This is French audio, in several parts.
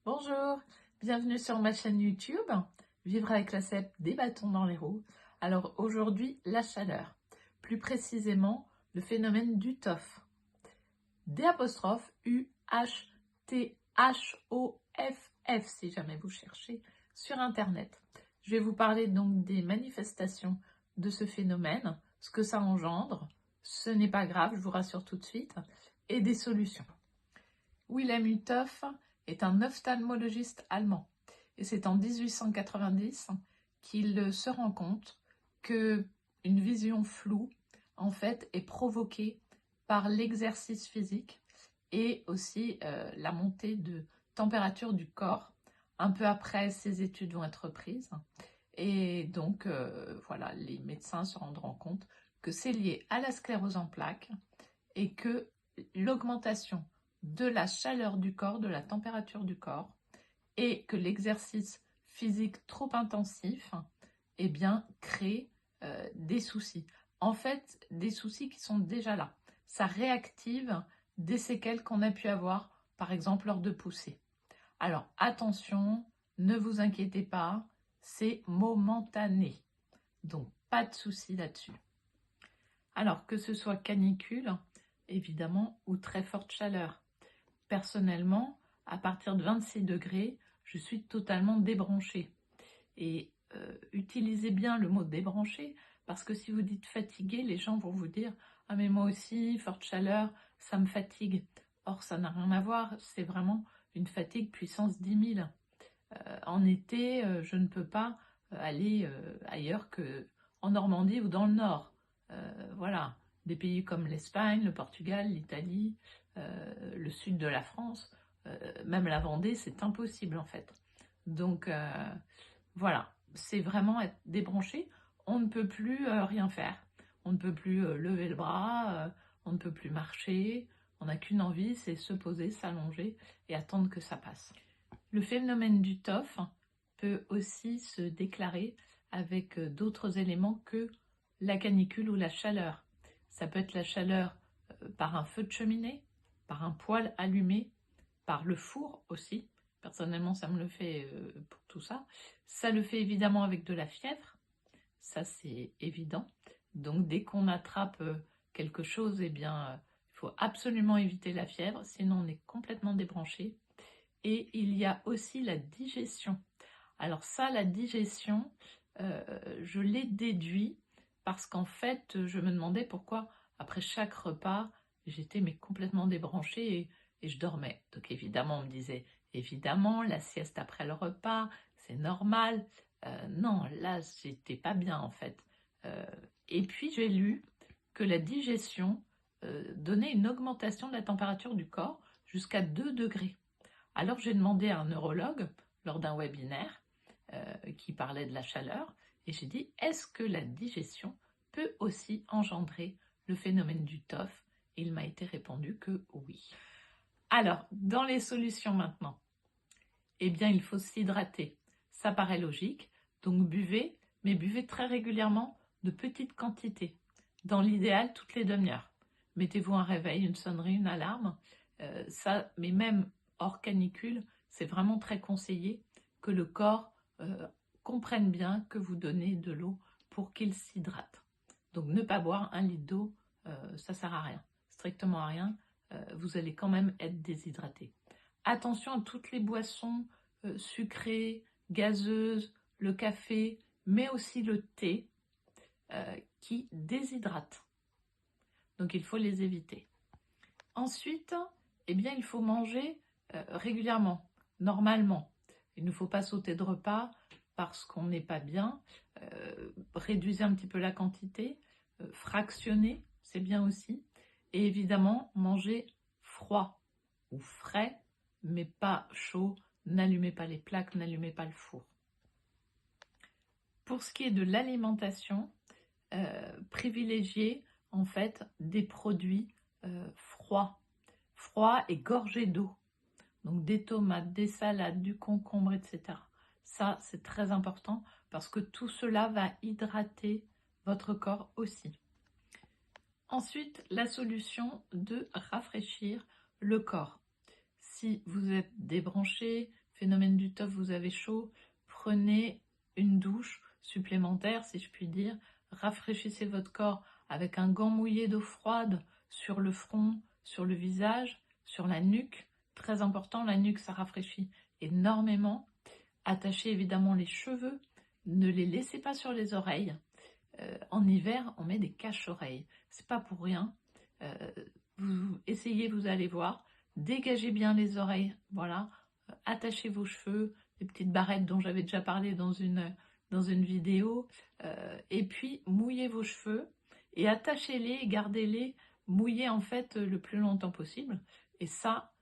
Bonjour, bienvenue sur ma chaîne YouTube, Vivre avec la CEP, des bâtons dans les roues. Alors aujourd'hui, la chaleur, plus précisément le phénomène du TOF. D'-U-H-T-H-O-F-F si jamais vous cherchez sur Internet. Je vais vous parler donc des manifestations de ce phénomène, ce que ça engendre, ce n'est pas grave, je vous rassure tout de suite, et des solutions. Wilhelm Hutthof est un ophtalmologiste allemand et c'est en 1890 qu'il se rend compte que une vision floue en fait est provoquée par l'exercice physique et aussi la montée de température du corps. Un peu après, ces études vont être prises et donc voilà, les médecins se rendront compte que c'est lié à la sclérose en plaques et que l'augmentation de la chaleur du corps, de la température du corps, et que l'exercice physique trop intensif, eh bien, crée des soucis. En fait, des soucis qui sont déjà là. Ça réactive des séquelles qu'on a pu avoir, par exemple, lors de poussées. Alors, attention, ne vous inquiétez pas, c'est momentané. Donc, pas de souci là-dessus. Alors, que ce soit canicule, évidemment, ou très forte chaleur. Personnellement, à partir de 26 degrés, je suis totalement débranchée. Et utilisez bien le mot débranché, parce que si vous dites fatigué, les gens vont vous dire « Ah mais moi aussi, forte chaleur, ça me fatigue ». Or, ça n'a rien à voir, c'est vraiment une fatigue puissance 10 000. En été, je ne peux pas aller ailleurs qu'en Normandie ou dans le Nord. Voilà, des pays comme l'Espagne, le Portugal, l'Italie, le sud de la France, même la Vendée, c'est impossible en fait. Donc voilà, c'est vraiment être débranché. On ne peut plus rien faire. On ne peut plus lever le bras, on ne peut plus marcher. On n'a qu'une envie, c'est se poser, s'allonger et attendre que ça passe. Le phénomène du TOF peut aussi se déclarer avec d'autres éléments que la canicule ou la chaleur. Ça peut être la chaleur par un feu de cheminée, par un poêle allumé, par le four aussi. Personnellement, ça me le fait pour tout ça. Ça le fait évidemment avec de la fièvre, ça c'est évident. Donc dès qu'on attrape quelque chose, eh bien, il faut absolument éviter la fièvre, sinon on est complètement débranché. Et il y a aussi la digestion. Alors ça, la digestion, je l'ai déduit parce qu'en fait, je me demandais pourquoi, après chaque repas, j'étais mais complètement débranchée et je dormais. Donc évidemment, on me disait, évidemment, la sieste après le repas, c'est normal. Non, là, j'étais pas bien en fait. Et puis j'ai lu que la digestion donnait une augmentation de la température du corps jusqu'à 2 degrés. Alors j'ai demandé à un neurologue lors d'un webinaire qui parlait de la chaleur et j'ai dit est-ce que la digestion peut aussi engendrer le phénomène du TOF? Et il m'a été répondu que oui. Alors, dans les solutions maintenant, eh bien il faut s'hydrater. Ça paraît logique, donc buvez, mais buvez très régulièrement de petites quantités. Dans l'idéal, toutes les demi-heures. Mettez-vous un réveil, une sonnerie, une alarme. Mais même hors canicule, c'est vraiment très conseillé que le corps comprenne bien que vous donnez de l'eau pour qu'il s'hydrate. Donc ne pas boire 1 litre d'eau, ça ne sert à rien, strictement à rien, vous allez quand même être déshydraté. Attention à toutes les boissons sucrées, gazeuses, le café, mais aussi le thé qui déshydratent. Donc il faut les éviter. Ensuite, eh bien, il faut manger régulièrement, normalement. Il ne faut pas sauter de repas parce qu'on n'est pas bien. Réduisez un petit peu la quantité. Fractionnez, c'est bien aussi. Et évidemment, manger froid ou frais, mais pas chaud. N'allumez pas les plaques, n'allumez pas le four. Pour ce qui est de l'alimentation, privilégiez en fait des produits froids et gorgés d'eau. Donc des tomates, des salades, du concombre, etc. Ça, c'est très important parce que tout cela va hydrater votre corps aussi. Ensuite, la solution de rafraîchir le corps. Si vous êtes débranché, phénomène du TOF, vous avez chaud, prenez une douche supplémentaire, si je puis dire, rafraîchissez votre corps avec un gant mouillé d'eau froide sur le front, sur le visage, sur la nuque. Très important, la nuque, ça rafraîchit énormément. Attachez évidemment les cheveux, ne les laissez pas sur les oreilles. En hiver, on met des cache-oreilles. C'est pas pour rien. Vous essayez, vous allez voir. Dégagez bien les oreilles. Voilà. Attachez vos cheveux, les petites barrettes dont j'avais déjà parlé dans une vidéo. Et puis, mouillez vos cheveux et attachez-les, gardez-les mouillés en fait le plus longtemps possible. Et ça,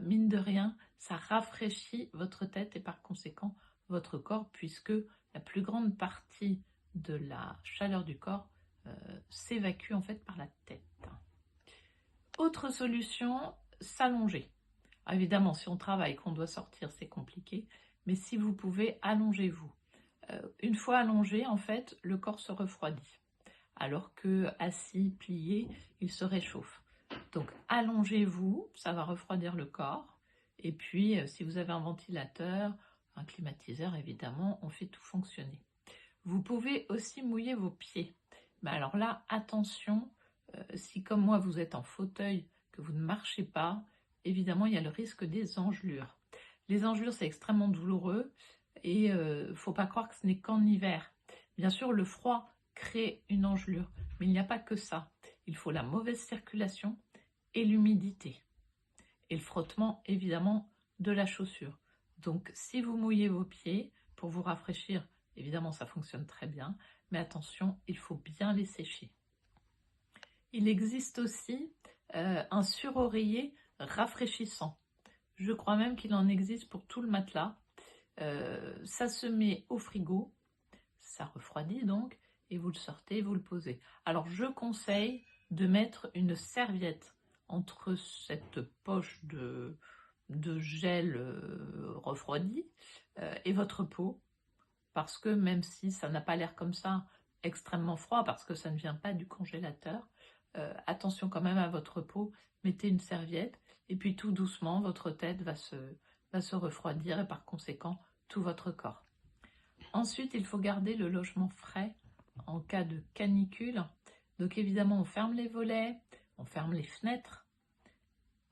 mine de rien, ça rafraîchit votre tête et par conséquent votre corps, puisque la plus grande partie de la chaleur du corps s'évacue en fait par la tête. Autre solution, s'allonger. Évidemment, si on travaille, qu'on doit sortir, c'est compliqué, mais si vous pouvez, allongez-vous. Une fois allongé, en fait, le corps se refroidit, alors que assis, plié, il se réchauffe. Donc, allongez-vous, ça va refroidir le corps. Et puis, si vous avez un ventilateur, un climatiseur, évidemment, on fait tout fonctionner. Vous pouvez aussi mouiller vos pieds. Mais alors là, attention, si comme moi vous êtes en fauteuil, que vous ne marchez pas, évidemment il y a le risque des engelures. Les engelures, c'est extrêmement douloureux et faut pas croire que ce n'est qu'en hiver. Bien sûr, le froid crée une engelure, mais il n'y a pas que ça. Il faut la mauvaise circulation et l'humidité. Et le frottement, évidemment, de la chaussure. Donc, si vous mouillez vos pieds pour vous rafraîchir, évidemment, ça fonctionne très bien, mais attention, il faut bien les sécher. Il existe aussi un suroreiller rafraîchissant. Je crois même qu'il en existe pour tout le matelas. Ça se met au frigo, ça refroidit donc, et vous le sortez, vous le posez. Alors, je conseille de mettre une serviette entre cette poche de gel refroidi et votre peau, parce que même si ça n'a pas l'air comme ça extrêmement froid, parce que ça ne vient pas du congélateur, attention quand même à votre peau, mettez une serviette, et puis tout doucement, votre tête va se refroidir, et par conséquent, tout votre corps. Ensuite, il faut garder le logement frais en cas de canicule. Donc évidemment, on ferme les volets, on ferme les fenêtres,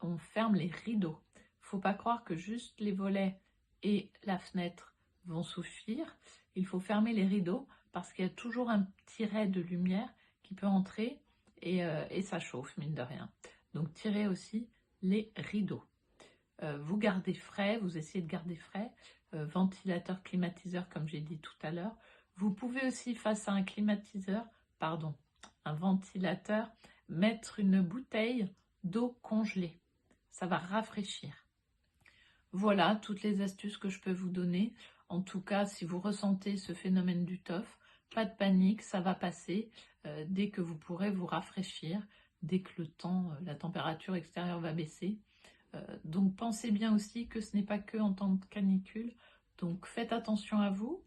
on ferme les rideaux. Il ne faut pas croire que juste les volets et la fenêtre vont suffire. Il faut fermer les rideaux parce qu'il y a toujours un petit ray de lumière qui peut entrer et ça chauffe, mine de rien. Donc tirez aussi les rideaux. Vous gardez frais, vous essayez de garder frais, ventilateur, climatiseur comme j'ai dit tout à l'heure. Vous pouvez aussi, face à un un ventilateur, mettre une bouteille d'eau congelée. Ça va rafraîchir. Voilà toutes les astuces que je peux vous donner. En tout cas, si vous ressentez ce phénomène du TOF, pas de panique, ça va passer dès que vous pourrez vous rafraîchir, dès que la température extérieure va baisser. Donc pensez bien aussi que ce n'est pas que en temps de canicule, donc faites attention à vous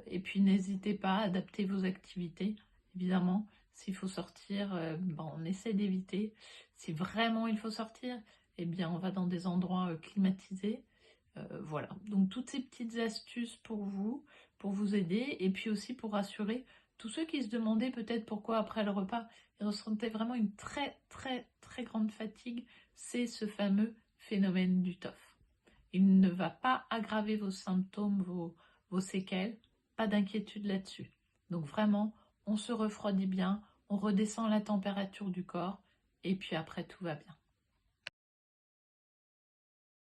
et puis n'hésitez pas à adapter vos activités. Évidemment, s'il faut sortir, on essaie d'éviter. Si vraiment il faut sortir, eh bien on va dans des endroits climatisés. Voilà, donc toutes ces petites astuces pour vous aider et puis aussi pour rassurer tous ceux qui se demandaient peut-être pourquoi après le repas ils ressentaient vraiment une très très très grande fatigue. C'est ce fameux phénomène du TOF. Il ne va pas aggraver vos symptômes, vos séquelles, pas d'inquiétude là-dessus. Donc vraiment, on se refroidit bien, on redescend la température du corps et puis après tout va bien.